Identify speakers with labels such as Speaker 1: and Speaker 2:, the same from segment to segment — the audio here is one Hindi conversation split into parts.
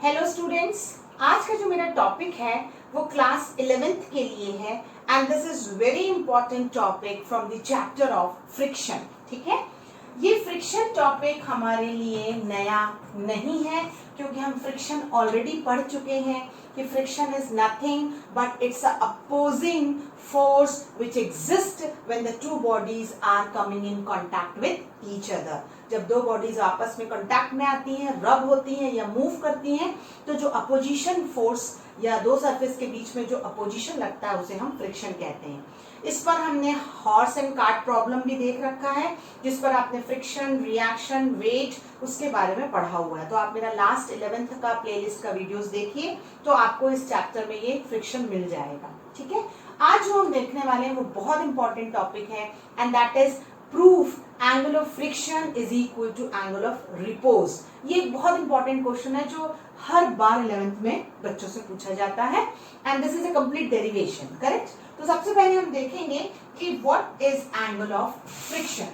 Speaker 1: हेलो स्टूडेंट्स, आज का जो मेरा टॉपिक है वो क्लास 11th के लिए है and this is very important topic from the chapter of friction. ठीक है, ये फ्रिक्शन टॉपिक हमारे लिए नया नहीं है क्योंकि हम फ्रिक्शन ऑलरेडी पढ़ चुके हैं कि friction is nothing but it's a opposing force which exist when the two bodies are coming in contact with each other. जब दो बॉडीज आपस में कांटेक्ट में आती हैं, रब होती हैं या मूव करती हैं, तो जो अपोजिशन फोर्स या दो सरफेस के बीच में जो अपोजिशन लगता है उसे हम फ्रिक्शन कहते हैं। इस पर हमने हॉर्स एंड कार्ट प्रॉब्लम भी देख रखा है जिस पर आपने फ्रिक्शन, रिएक्शन, वेट उसके बारे में पढ़ा हुआ है। तो आप मेरा लास्ट 11th का प्लेलिस्ट का वीडियोस देखिए तो आपको इस चैप्टर में ये फ्रिक्शन मिल जाएगा। ठीक है, आज जो हम देखने वाले हैं वो बहुत इंपॉर्टेंट टॉपिक है and that is proof angle of friction is equal to angle of repose. ये एक बहुत इंपॉर्टेंट क्वेश्चन है जो हर बार 11th में बच्चों से पूछा जाता है and this is a complete derivation. Correct, तो सबसे पहले हम देखेंगे कि what is angle of friction.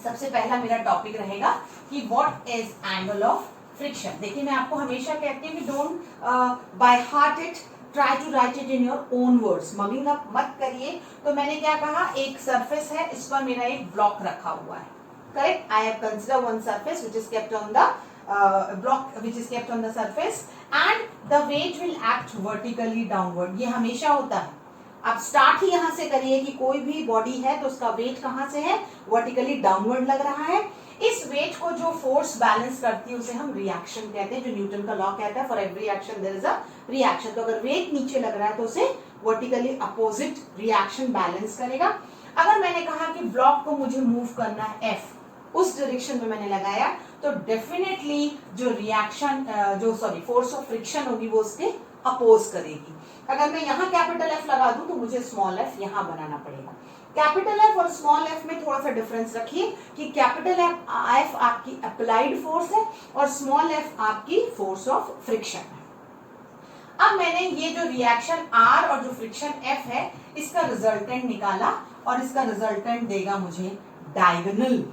Speaker 1: सबसे पहला मेरा टॉपिक रहेगा कि what is angle of friction. देखिए, मैं आपको हमेशा कहती हूँ कि don't by heart it, try to write it in your own words. Mugging up मत करिए। तो मैंने क्या कहा, एक सरफेस है, इस पर मेरा एक ब्लॉक रखा हुआ है। Correct, I have consider one surface which is kept on the block which is kept on the surface and the weight will act vertically downward। ये हमेशा होता है। आप स्टार्ट ही यहां से करिए कि कोई भी बॉडी है तो उसका वेट कहां से है, वर्टिकली डाउनवर्ड लग रहा है। इस वेट को जो फोर्स बैलेंस करती है उसे हम रिएक्शन कहते हैं, जो न्यूटन का लॉ कहता है for every action there is a reaction. तो अगर वेट नीचे लग रहा है तो उसे वर्टिकली अपोजिट रिएक्शन बैलेंस करेगा। अगर मैंने कहा कि ब्लॉक को मुझे मूव करना है एफ, उस डायरेक्शन में मैंने लगाया तो डेफिनेटली जो रिएक्शन फोर्स ऑफ फ्रिक्शन होगी वो उसके अपोज करेगी। अगर मैं यहाँ कैपिटल एफ लगा दूं तो मुझे स्मॉल एफ यहाँ बनाना पड़ेगा। कैपिटल एफ और स्मॉल एफ में थोड़ा सा डिफरेंस रखिए कि कैपिटल एफ आपकी अप्लाइड फोर्स है और स्मॉल एफ आपकी फोर्स ऑफ फ्रिक्शन है। अब मैंने ये जो रिएक्शन आर और जो फ्रिक्शन एफ है इसका रिजल्टेंट निकाला और इसका रिजल्टेंट देगा मुझे डायगोनल।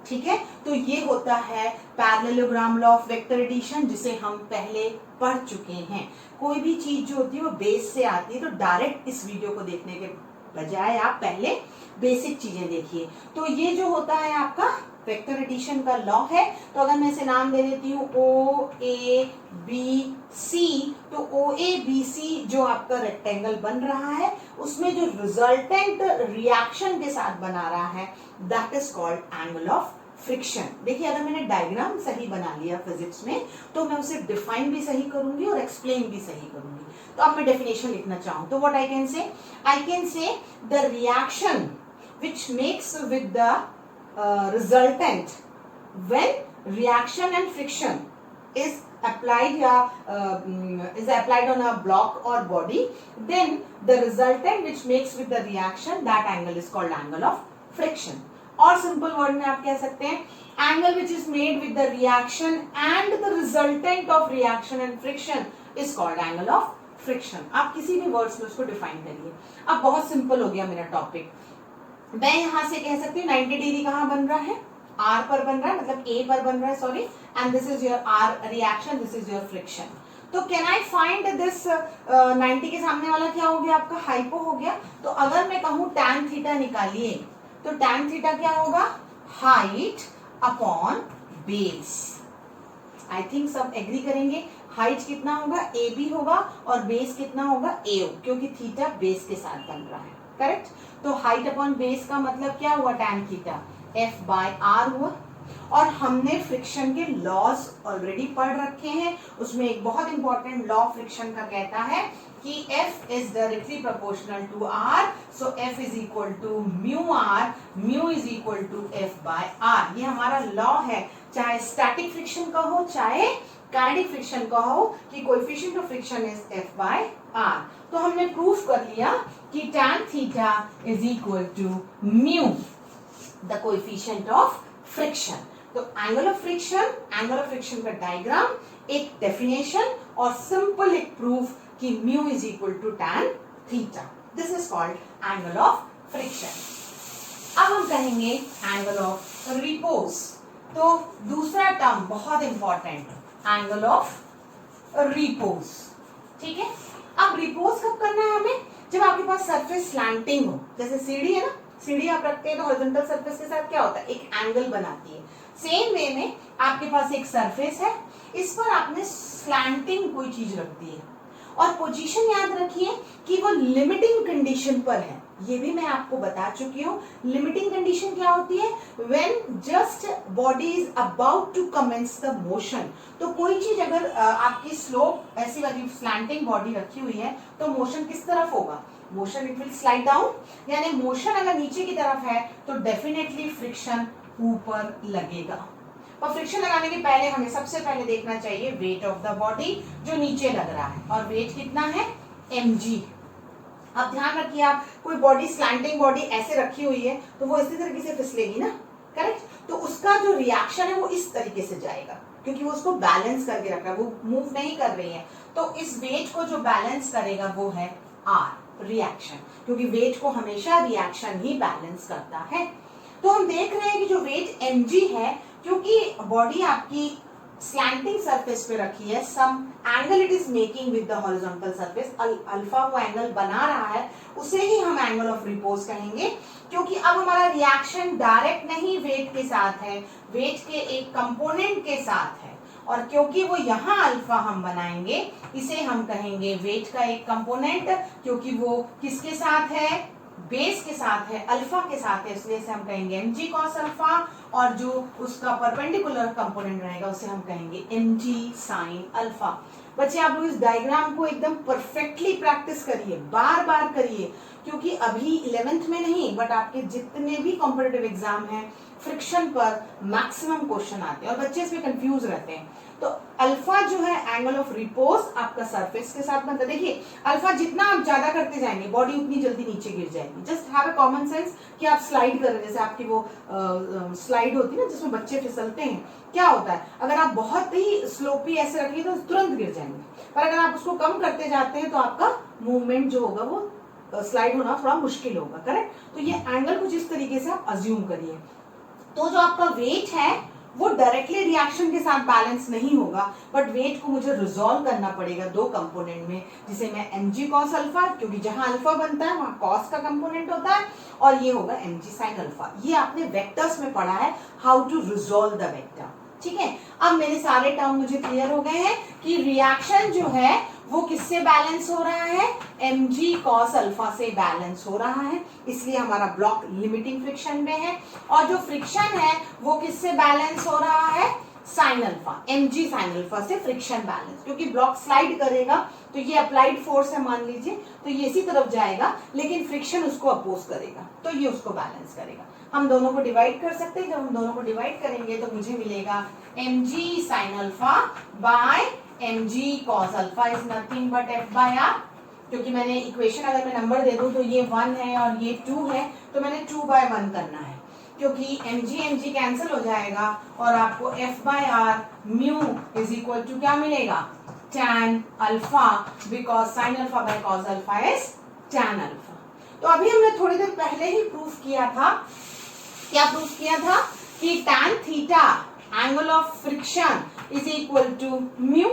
Speaker 1: ठीक है, तो ये होता है parallelogram law of vector addition जिसे हम पहले पढ़ चुके हैं। कोई भी चीज जो होती है वो बेस से आती है, तो डायरेक्ट इस वीडियो को देखने के बजाय आप पहले बेसिक चीजें देखिए। तो ये जो होता है आपका वेक्टर एडिशन का लॉ है। तो अगर मैं इसे नाम दे देती हूँ ओ ए बी सी, तो ओ ए बी सी जो आपका रेक्टेंगल बन रहा है उसमें जो रिजल्टेंट रिएक्शन के साथ बना रहा है that is called angle of friction. देखिए, अगर मैंने डायग्राम सही बना लिया फिजिक्स में तो मैं उसे डिफाइन भी सही करूंगी और एक्सप्लेन भी सही करूंगी। तो अब मैं डेफिनेशन लिखना चाहूं तो what I can say the reaction which makes with the resultant when reaction and friction is applied on a block or body, then the resultant which makes with the reaction, that angle is called angle of friction। और सिंपल वर्ड में आप कह सकते हैं angle which is made with the reaction and the resultant of reaction and friction is called angle of friction। आप किसी भी वर्ड्स में उसको डिफाइन करिए। अब बहुत सिंपल हो गया मेरा टॉपिक। मैं यहां से कह सकती हूँ 90 डिग्री कहां बन रहा है, आर पर बन रहा है, मतलब ए पर बन रहा है, sorry, and this is your R reaction, this is your friction. तो कैन आई फाइंड दिस 90 के सामने वाला क्या हो गया आपका, हाइपो हो गया। तो अगर मैं कहूं टैन थीटा निकालिए तो टैन थीटा क्या होगा, height upon base. I think सब एग्री करेंगे। हाइट कितना होगा, ए बी होगा, और बेस कितना होगा, ए ओ, क्योंकि थीटा बेस के साथ बन रहा है। करेक्ट, तो हाइट अपॉन बेस का मतलब क्या हुआ, tan theta F by R हुआ। और हमने फ्रिक्शन के लॉज ऑलरेडी पढ़ रखे हैं। उसमें एक बहुत इंपॉर्टेंट लॉ फ्रिक्शन का कहता है कि F is directly proportional to R, so F is equal to mu R, mu is equal to F by R. ये हमारा लॉ है, चाहे स्टैटिक फ्रिक्शन का हो चाहे काइनेटिक फ्रिक्शन का हो, कि coefficient of friction is F by R. तो हमने प्रूफ कर लिया कि tan theta is equal to mu, the coefficient of friction. तो एंगल ऑफ फ्रिक्शन का डायग्राम, एक डेफिनेशन और सिंपल एक प्रूफ कि mu is equal to tan theta. This is called angle of friction. अब हम कहेंगे एंगल ऑफ रिपोज। तो दूसरा टर्म बहुत इंपॉर्टेंट, एंगल ऑफ रिपोज। ठीक है, अब रिपोज कब करना है हमें? जब आपके पास सरफेस स्लैंटिंग हो, जैसे सीढ़ी है ना, सीढ़ी आप रखते हैं तो हॉरिजॉन्टल सरफेस के साथ क्या होता है, एक एंगल बनाती है। सेम वे में आपके पास एक सरफेस है, इस पर आपने स्लैंटिंग कोई चीज रख दी है, और पोजीशन याद रखिए कि वो लिमिटिंग कंडीशन पर है। ये भी मैं आपको बता चुकी हूँ। लिमिटिंग कंडीशन क्या होती है? When just body is about to commence the motion. तो कोई चीज अगर आपकी स्लोप ऐसी वाली स्लैंटिंग बॉडी रखी हुई है तो मोशन किस तरफ होगा? Motion it will slide down, यानी मोशन अगर नीचे की तरफ है तो डेफिनेटली फ्रिक्शन ऊपर लगेगा। और फ्रिक्शन लगाने के पहले हमें सबसे पहले देखना चाहिए वेट ऑफ द बॉडी जो नीचे लग रहा है, और वेट कितना है? mg। अब ध्यान रखिए, आप कोई बॉडी स्लैंटिंग बॉडी ऐसे रखी हुई है तो वो इसी तरीके से फिसलेगी ना, करेक्ट? तो उसका जो रिएक्शन है वो इस तरीके से जाएगा, क्योंकि वो उसको बैलेंस करके रखा है, वो मूव नहीं कर रही है। तो इस वेट को जो बैलेंस करेगा वो है R, रिएक्शन, क्योंकि वेट को हमेशा रिएक्शन ही बैलेंस करता है। तो हम देख रहे हैं कि जो वेट mg है, क्योंकि बॉडी आपकी स्लैंटिंग सरफेस पे रखी है, some angle it is making with the horizontal surface, alpha वो एंगल बना रहा है, उसे ही हम एंगल ऑफ रिपोज कहेंगे। क्योंकि अब हमारा रिएक्शन डायरेक्ट नहीं वेट के साथ है, वेट के एक कंपोनेंट के साथ है, और क्योंकि वो यहाँ अल्फा हम बनाएंगे, इसे हम कहेंगे वेट का एक कंपोनेंट, क्योंकि वो किसके साथ है? बेस के साथ है, अल्फा के साथ है, इसलिए इसे हम कहेंगे mg cos अल्फा, और जो उसका परपेंडिकुलर कंपोनेंट रहेगा उसे हम कहेंगे mg sin अल्फा। बच्चे आप लोग इस डायग्राम को एकदम परफेक्टली प्रैक्टिस करिए, बार बार करिए, क्योंकि अभी 11th में नहीं बट आपके जितने भी कॉम्पिटिटिव एग्जाम हैं फ्रिक्शन पर मैक्सिमम क्वेश्चन आते हैं और बच्चे इसमें कंफ्यूज रहते हैं। तो अल्फा जो है एंगल ऑफ रिपोज आपका सरफेस के साथ बनता है। देखिए अल्फा जितना आप ज्यादा करते जाएंगे बॉडी उतनी जल्दी नीचे गिर जाएगी। Just have a common sense कि आप स्लाइड कर रहे हैं, जैसे आपकी वो स्लाइड होती है ना जिसमें बच्चे फिसलते हैं, क्या होता है अगर आप बहुत ही स्लोपी ऐसे रखिए तो तुरंत गिर जाएंगे, पर अगर आप उसको कम करते जाते हैं तो आपका मूवमेंट जो होगा वो स्लाइड होना थोड़ा मुश्किल होगा, करेक्ट? तो ये एंगल कुछ इस तरीके से आप अज्यूम करिए। तो जो आपका वेट है वो डायरेक्टली रिएक्शन के साथ बैलेंस नहीं होगा, बट वेट को मुझे रिजॉल्व करना पड़ेगा दो कंपोनेंट में, जिसे मैं mg cos अल्फा, क्योंकि जहां अल्फा बनता है वहां cos का कंपोनेंट होता है, और ये होगा mg sin अल्फा। ये आपने वेक्टर्स में पढ़ा है, how to resolve the vector. ठीक है, अब मेरे सारे टर्म मुझे क्लियर हो गए हैं कि रिएक्शन जो है वो किससे बैलेंस हो रहा है? mg cos अल्फा से बैलेंस हो रहा है, इसलिए हमारा ब्लॉक लिमिटिंग फ्रिक्शन में है। और जो फ्रिक्शन है वो किससे बैलेंस हो रहा है? Sine alpha, mg sin alpha से फ्रिक्शन बैलेंस, क्योंकि ब्लॉक स्लाइड करेगा तो ये अप्लाइड फोर्स है मान लीजिए, तो ये इसी तरफ जाएगा, लेकिन फ्रिक्शन उसको अपोज करेगा तो ये उसको बैलेंस करेगा। हम दोनों को डिवाइड कर सकते हैं, जब हम दोनों को डिवाइड करेंगे तो मुझे मिलेगा mg sin alpha bye mg cos alpha is nothing but f by r, क्योंकि मैंने इक्वेशन अगर मैं नंबर दे दूं तो ये 1 है और ये 2 है, तो मैंने 2 by 1 करना है, क्योंकि mg कैंसिल हो जाएगा और आपको f by r mu is equal to क्या मिलेगा? tan alpha, because sin alpha by cos alpha is tan alpha. तो अभी हमने थोड़ी देर पहले ही प्रूफ किया था, क्या प्रूफ किया था? कि tan theta angle of friction is equal to mu.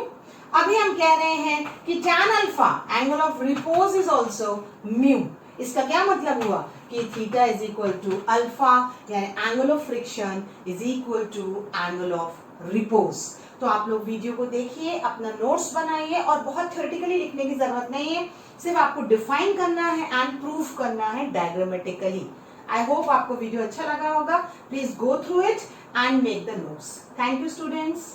Speaker 1: अभी हम कह रहे हैं कि tan alpha angle of repose is also mu. इसका क्या मतलब हुआ कि theta is equal to alpha, यानी angle of friction is equal to angle of repose. तो आप लोग वीडियो को देखिए, अपना नोट्स बनाइए, और बहुत थ्योरेटिकली लिखने की जरूरत नहीं है, सिर्फ आपको डिफाइन करना है एंड प्रूफ करना है डायग्रामेटिकली। आई होप आपको वीडियो अच्छा लगा होगा। Please go through it and make the notes. Thank you students.